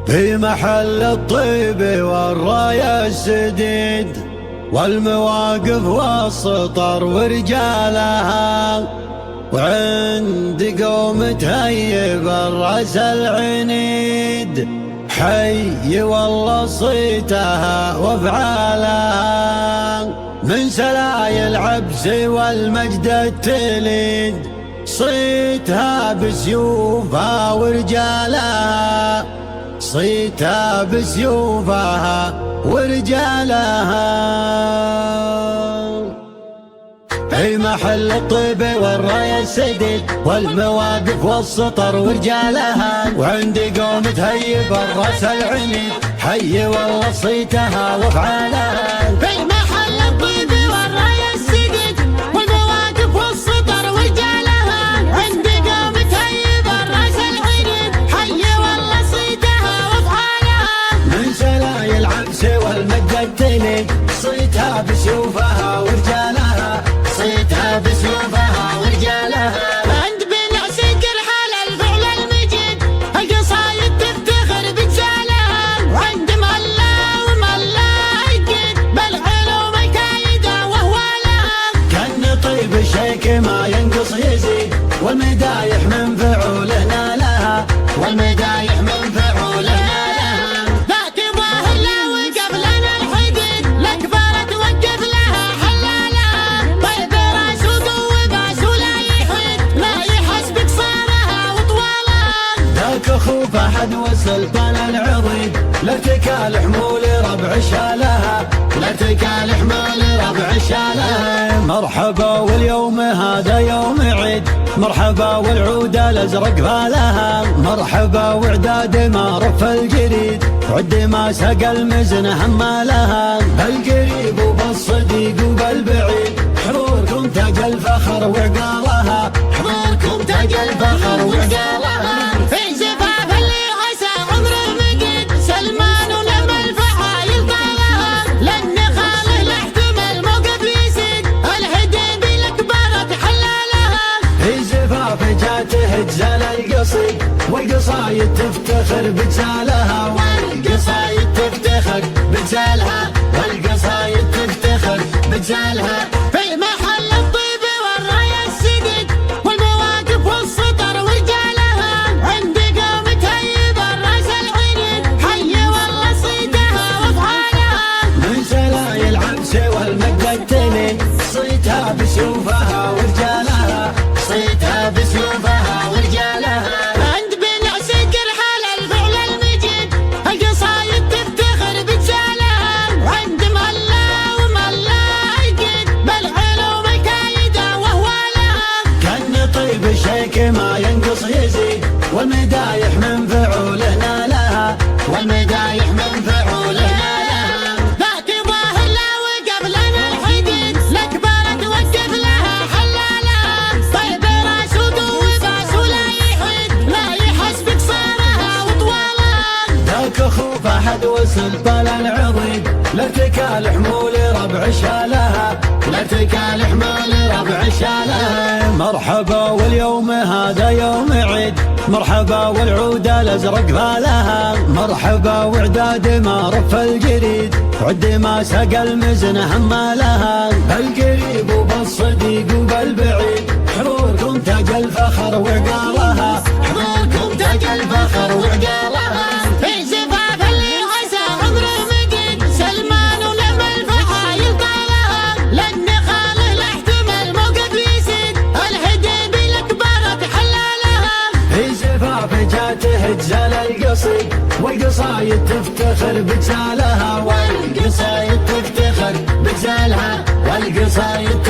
في محل الطيب والراية السديد والمواقف والسطر ورجالها، وعند قوم تهيب الرأس العنيد حي والله صيتها وافعالها. من سلايل عبس والمجد التليد صيتها بسيوفها ورجالها، صيتها بسيوفها ورجالها. في محل الطيب والراية السديد والمواقف والسطر ورجالها، وعند قوم تهيب الرأس العنيد حي والله صيتها وافعالها. في محل الطيب والراية السديد والمواقف والسطر ورجالها، عند قوم تهيب الرأس العنيد حي والله صيتها وافعالها. من سلايل عبس والمجد التليد صيتها بسيوفها ورجالها، صيتها بسيوفها ورجالها. عند بنع سكر حال الفعل المجيد القصايد تفتخر بجالها، وعند ملا وملا يقيد بالعلوم الكايدة وهوالها. كان طيب الشيك ما ينقص يزيد والمدايح من فعولنا لها، والمدايح من فعولنا لها. لا تباه لا وقبلنا الحديد الأكبر توقف لها حلالها. طيب راس وقوباس ولا يحيد لا يحسبك صارها وطوالها. ذاك اخوف احد والسلطان العضيد لا تكال حمول ربع شالها، لا تكال حمول ربع شالها. مرحبا واليوم هذا يوم عيد، مرحبا والعود الازرق فالها، مرحبا وعداد ما رف الجريد وعد ما سقى المزن همالها. بالقريب وبالصديق وبالبعيد حضوركم تاج الفخر وعقالها، حضوركم تاج الفخر وعقالها. في زفاف اللي عسى عمره مقيد سلمان ولما الفحايل طالها، لأن خاله لا احتمل موقف يسيد الهديب الأكبر تحلالها. في زفاف جاته جزال القصيد والقصايد تفتخر بجزالها، والقصايد تفتخر بجزالها، والقصايد تفتخر بجزالها. في محل الطيب والراية السديد والمواقف والسطر ورجالها، عند قوم تهيب الرأس العنيد حي والله صيتها وافعالها. من سلايل عبس والمجد التليد صيتها بسيوفها ورجالها، صيتها بسيوفها ورجالها. عند بنع سكر حال الفعل المجيد القصايد تفتخر بجزالها، وعند ملا وملا يقيد بالعلوم الكايدة وهوالها. كان طيب الشيك ما ينقص يزيد والمدايح من فعولنا لها، والمدايح من فعولنا لها. لا تباه لا وقبلنا الحديد الأكبر توقف لها حلالها. طيب راس وقوباس ولا يحيد لا يحسبك صارها وطوالها. ذاك اخوف احد والسلطان العضيد لا تكال حمول ربع شالها، لا تكال حمول ربع شالها. مرحبا واليوم هذا يوم عيد، مرحبا والعود الازرق فالها، مرحبا وعداد ما رف الجريد وعد ما سقى المزن همالها. بالقريب وبالصديق وبالبعيد حضوركم تاج الفخر وعقالها، حضوركم تاج الفخر وعقالها. في زفاف اللي عسى عمره مقيد سلمان ولما الفحايل طالها، لأن خاله لا احتمل موقف يسيد الهديب الأكبر تحلالها. في زفاف جاته جزال القصيد والقصايد تفتخر بجزالها، والقصايد تفتخر بجزالها، والقصايد